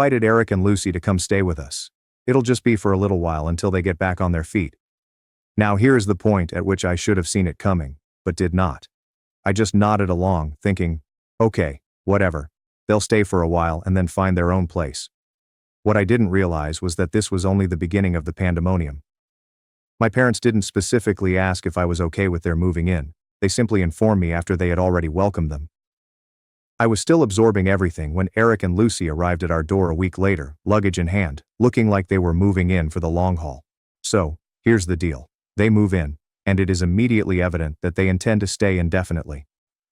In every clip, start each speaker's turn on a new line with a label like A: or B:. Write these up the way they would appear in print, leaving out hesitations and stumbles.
A: Invited Eric and Lucy to come stay with us. It'll just be for a little while until they get back on their feet. Now here is the point at which I should have seen it coming, but did not. I just nodded along, thinking, okay, whatever. They'll stay for a while and then find their own place. What I didn't realize was that this was only the beginning of the pandemonium. My parents didn't specifically ask if I was okay with their moving in. They simply informed me after they had already welcomed them. I was still absorbing everything when Eric and Lucy arrived at our door a week later, luggage in hand, looking like they were moving in for the long haul. So, here's the deal. They move in, and it is immediately evident that they intend to stay indefinitely.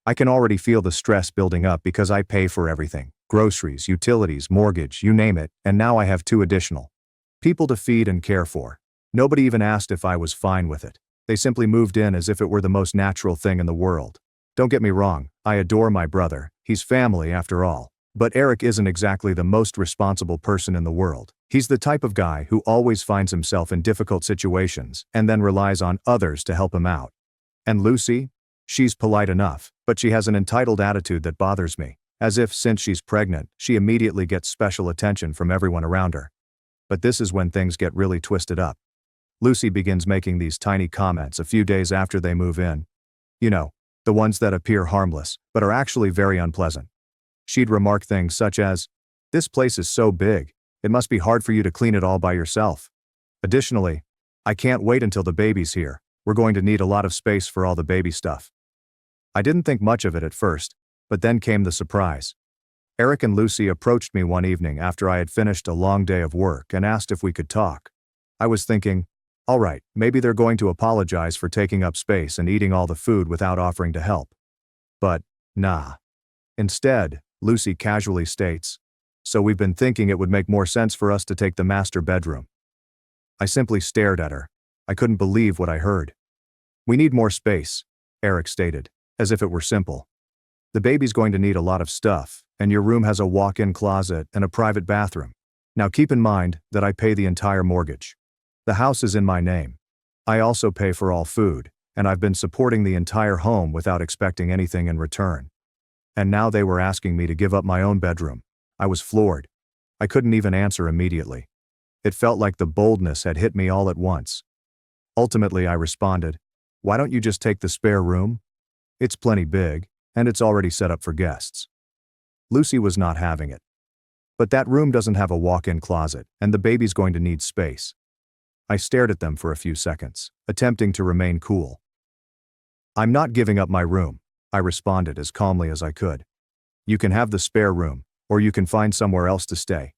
A: I can already feel the stress building up because I pay for everything. Groceries, utilities, mortgage, you name it, and now I have 2 additional people to feed and care for. Nobody even asked if I was fine with it. They simply moved in as if it were the most natural thing in the world. Don't get me wrong, I adore my brother, he's family after all. But Eric isn't exactly the most responsible person in the world. He's the type of guy who always finds himself in difficult situations and then relies on others to help him out. And Lucy? She's polite enough, but she has an entitled attitude that bothers me, as if since she's pregnant, she immediately gets special attention from everyone around her. But this is when things get really twisted up. Lucy begins making these tiny comments a few days after they move in. You know, the ones that appear harmless, but are actually very unpleasant. She'd remark things such as, "This place is so big, it must be hard for you to clean it all by yourself." Additionally, "I can't wait until the baby's here, we're going to need a lot of space for all the baby stuff." I didn't think much of it at first, but then came the surprise. Eric and Lucy approached me one evening after I had finished a long day of work and asked if we could talk. I was thinking, all right, maybe they're going to apologize for taking up space and eating all the food without offering to help. But, nah. Instead, Lucy casually states, "So we've been thinking it would make more sense for us to take the master bedroom." I simply stared at her. I couldn't believe what I heard. "We need more space," Eric stated, as if it were simple. "The baby's going to need a lot of stuff, and your room has a walk-in closet and a private bathroom. Now keep in mind that I pay the entire mortgage. The house is in my name. I also pay for all food, and I've been supporting the entire home without expecting anything in return. And now they were asking me to give up my own bedroom. I was floored. I couldn't even answer immediately. It felt like the boldness had hit me all at once. Ultimately, I responded, "Why don't you just take the spare room? It's plenty big, and it's already set up for guests." Lucy was not having it. "But that room doesn't have a walk-in closet, and the baby's going to need space." I stared at them for a few seconds, attempting to remain cool. "I'm not giving up my room," I responded as calmly as I could. "You can have the spare room, or you can find somewhere else to stay."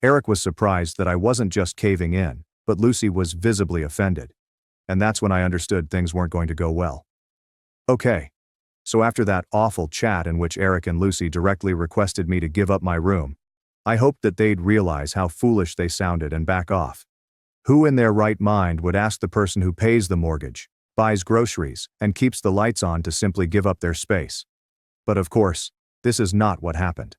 A: Eric was surprised that I wasn't just caving in, but Lucy was visibly offended. And that's when I understood things weren't going to go well. Okay. So after that awful chat in which Eric and Lucy directly requested me to give up my room, I hoped that they'd realize how foolish they sounded and back off. Who in their right mind would ask the person who pays the mortgage, buys groceries, and keeps the lights on to simply give up their space? But of course, this is not what happened.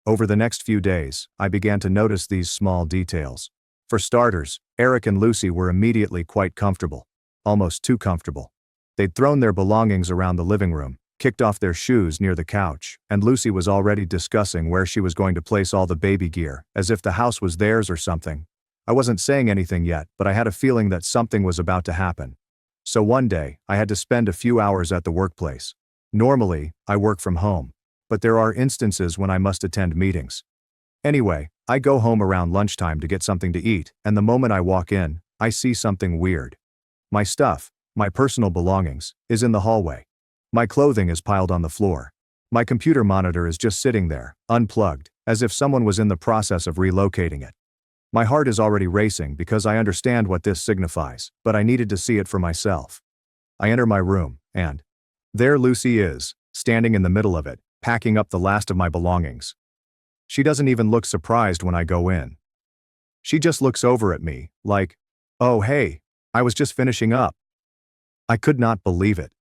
A: Over the next few days, I began to notice these small details. For starters, Eric and Lucy were immediately quite comfortable, almost too comfortable. They'd thrown their belongings around the living room, kicked off their shoes near the couch, and Lucy was already discussing where she was going to place all the baby gear, as if the house was theirs or something. I wasn't saying anything yet, but I had a feeling that something was about to happen. So one day, I had to spend a few hours at the workplace. Normally, I work from home, but there are instances when I must attend meetings. Anyway, I go home around lunchtime to get something to eat, and the moment I walk in, I see something weird. My stuff, my personal belongings, is in the hallway. My clothing is piled on the floor. My computer monitor is just sitting there, unplugged, as if someone was in the process of relocating it. My heart is already racing because I understand what this signifies, but I needed to see it for myself. I enter my room, and there Lucy is, standing in the middle of it, packing up the last of my belongings. She doesn't even look surprised when I go in. She just looks over at me, like, "Oh hey, I was just finishing up." I could not believe it.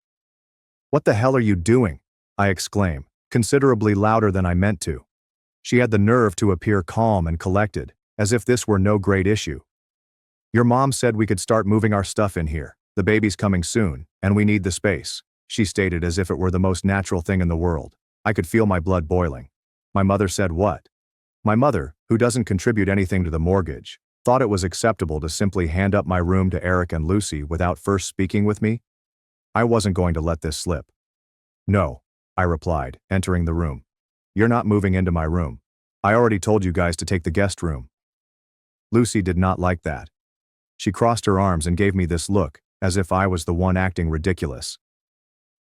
A: "What the hell are you doing?" I exclaim, considerably louder than I meant to. She had the nerve to appear calm and collected, as if this were no great issue. "Your mom said we could start moving our stuff in here. The baby's coming soon, and we need the space," she stated as if it were the most natural thing in the world. I could feel my blood boiling. "My mother said what?" My mother, who doesn't contribute anything to the mortgage, thought it was acceptable to simply hand up my room to Eric and Lucy without first speaking with me. I wasn't going to let this slip. No, I replied, entering the room. You're not moving into my room. I already told you guys to take the guest room. Lucy did not like that. She crossed her arms and gave me this look, as if I was the one acting ridiculous.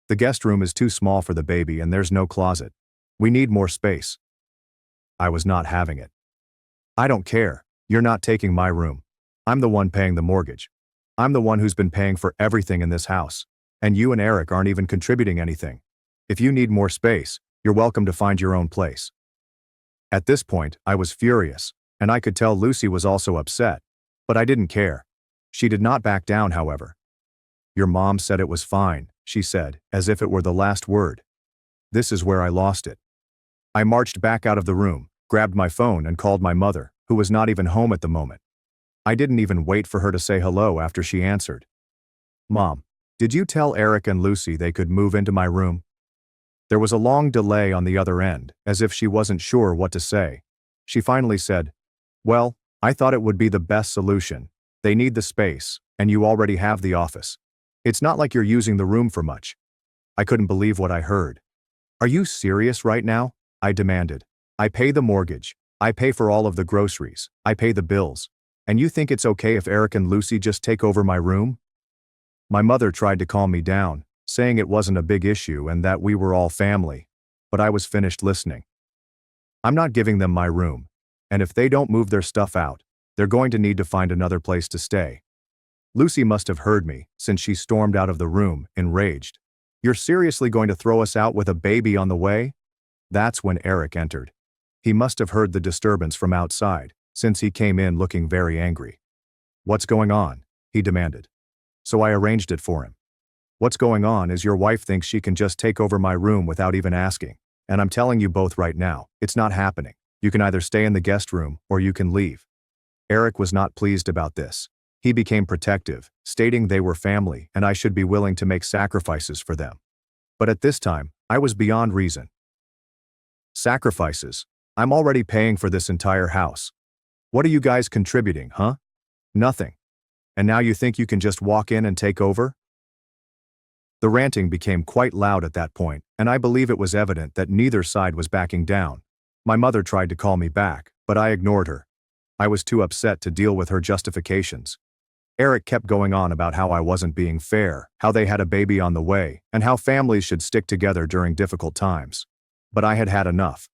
A: The guest room is too small for the baby and there's no closet. We need more space. I was not having it. I don't care. You're not taking my room. I'm the one paying the mortgage. I'm the one who's been paying for everything in this house. And you and Eric aren't even contributing anything. If you need more space, you're welcome to find your own place. At this point, I was furious, and I could tell Lucy was also upset, but I didn't care. She did not back down, however. Your mom said it was fine, she said, as if it were the last word. This is where I lost it. I marched back out of the room, grabbed my phone and called my mother, who was not even home at the moment. I didn't even wait for her to say hello after she answered. Mom, did you tell Eric and Lucy they could move into my room? There was a long delay on the other end, as if she wasn't sure what to say. She finally said, well, I thought it would be the best solution. They need the space, and you already have the office. It's not like you're using the room for much. I couldn't believe what I heard. Are you serious right now? I demanded. I pay the mortgage. I pay for all of the groceries. I pay the bills. And you think it's okay if Eric and Lucy just take over my room? My mother tried to calm me down, saying it wasn't a big issue and that we were all family, but I was finished listening. I'm not giving them my room, and if they don't move their stuff out, they're going to need to find another place to stay. Lucy must have heard me, since she stormed out of the room, enraged. You're seriously going to throw us out with a baby on the way? That's when Eric entered. He must have heard the disturbance from outside, since he came in looking very angry. What's going on? He demanded. So I arranged it for him. What's going on is your wife thinks she can just take over my room without even asking, and I'm telling you both right now, it's not happening. You can either stay in the guest room or you can leave. Eric was not pleased about this. He became protective, stating they were family and I should be willing to make sacrifices for them. But at this time, I was beyond reason. Sacrifices? I'm already paying for this entire house. What are you guys contributing, huh? Nothing. And now you think you can just walk in and take over? The ranting became quite loud at that point, and I believe it was evident that neither side was backing down. My mother tried to call me back, but I ignored her. I was too upset to deal with her justifications. Eric kept going on about how I wasn't being fair, how they had a baby on the way, and how families should stick together during difficult times. But I had had enough.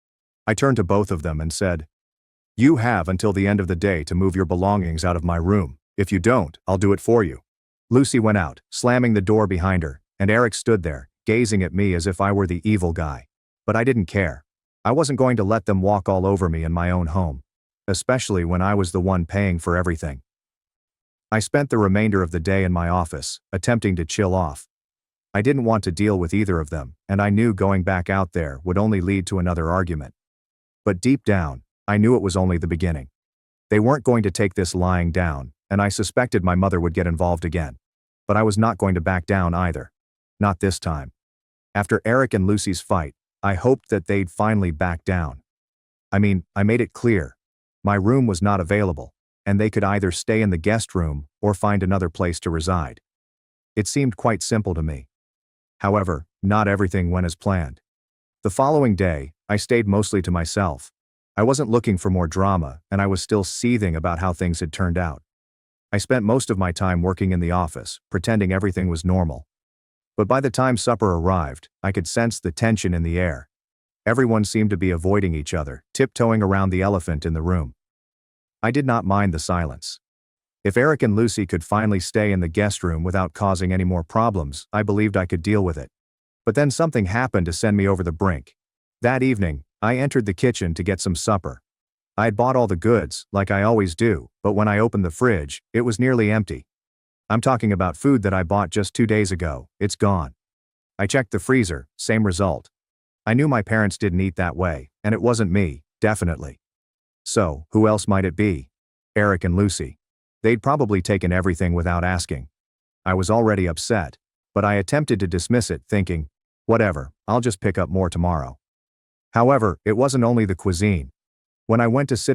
A: I turned to both of them and said, you have until the end of the day to move your belongings out of my room. If you don't, I'll do it for you. Lucy went out, slamming the door behind her, and Eric stood there, gazing at me as if I were the evil guy. But I didn't care. I wasn't going to let them walk all over me in my own home, especially when I was the one paying for everything. I spent the remainder of the day in my office, attempting to chill off. I didn't want to deal with either of them, and I knew going back out there would only lead to another argument. But deep down, I knew it was only the beginning. They weren't going to take this lying down, and I suspected my mother would get involved again. But I was not going to back down either. Not this time. After Eric and Lucy's fight, I hoped that they'd finally back down. I made it clear. My room was not available, and they could either stay in the guest room or find another place to reside. It seemed quite simple to me. However, not everything went as planned. The following day, I stayed mostly to myself. I wasn't looking for more drama, and I was still seething about how things had turned out. I spent most of my time working in the office, pretending everything was normal. But by the time supper arrived, I could sense the tension in the air. Everyone seemed to be avoiding each other, tiptoeing around the elephant in the room. I did not mind the silence. If Eric and Lucy could finally stay in the guest room without causing any more problems, I believed I could deal with it. But then something happened to send me over the brink. That evening, I entered the kitchen to get some supper. I had bought all the goods, like I always do, but when I opened the fridge, it was nearly empty. I'm talking about food that I bought just 2 days ago. It's gone. I checked the freezer, same result. I knew my parents didn't eat that way, and it wasn't me, definitely. So, who else might it be? Eric and Lucy. They'd probably taken everything without asking. I was already upset, but I attempted to dismiss it, thinking, whatever, I'll just pick up more tomorrow. However, it wasn't only the cuisine. When I went to sit